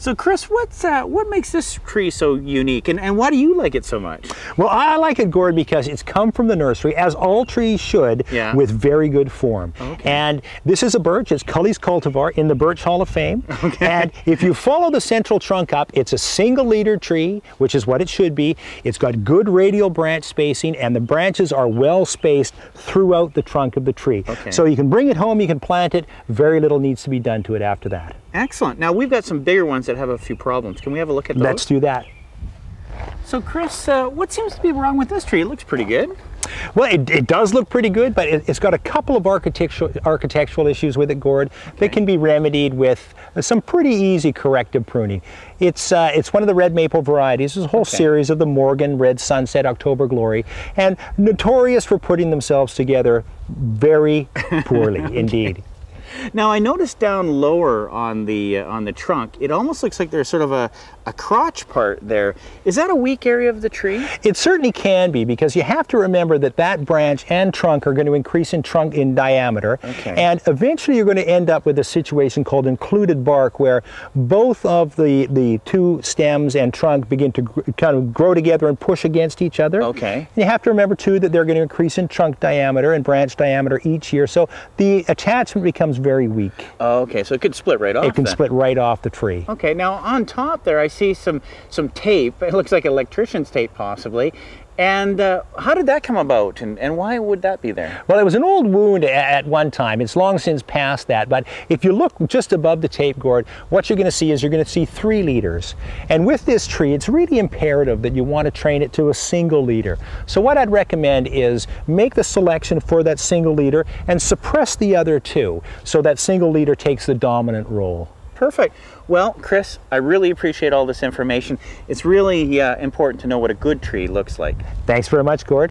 So Chris, what makes this tree so unique, and why do you like it so much? Well, I like it, Gord, because it's come from the nursery, as all trees should, with very good form. Okay. And this is a birch. It's Cully's cultivar in the Birch Hall of Fame. Okay. And if you follow the central trunk up, it's a single leader tree, which is what it should be. It's got good radial branch spacing, and the branches are well spaced throughout the trunk of the tree. Okay. So you can bring it home, you can plant it. Very little needs to be done to it after that. Excellent. Now we've got some bigger ones that have a few problems. Can we have a look at those? Let's do that. So Chris, what seems to be wrong with this tree? It looks pretty good. Well, it does look pretty good, but it's got a couple of architectural issues with it, Gord, that can be remedied with some pretty easy corrective pruning. It's one of the red maple varieties. There's a whole series of the Morgan, Red Sunset, October Glory, and notorious for putting themselves together very poorly indeed. Now I noticed down lower on the trunk, it almost looks like there's sort of a crotch part there. Is that a weak area of the tree? It certainly can be, because you have to remember that that branch and trunk are going to increase in diameter. Okay. And eventually you're going to end up with a situation called included bark, where both of the two stems and trunk begin to kind of grow together and push against each other. Okay. And you have to remember too that they're going to increase in trunk diameter and branch diameter each year, so the attachment becomes very weak. Okay, so it could split right off. It can split right off the tree. Okay, now on top there I see some tape. It looks like electrician's tape possibly. And how did that come about, and why would that be there? Well, it was an old wound at one time. It's long since past that, but if you look just above the tape, Gord, what you're going to see is you're going to see 3 leaders. And with this tree, it's really imperative that you want to train it to a single leader. So what I'd recommend is make the selection for that single leader and suppress the other 2, so that single leader takes the dominant role. Perfect. Well, Chris, I really appreciate all this information. It's really important to know what a good tree looks like. Thanks very much, Gord.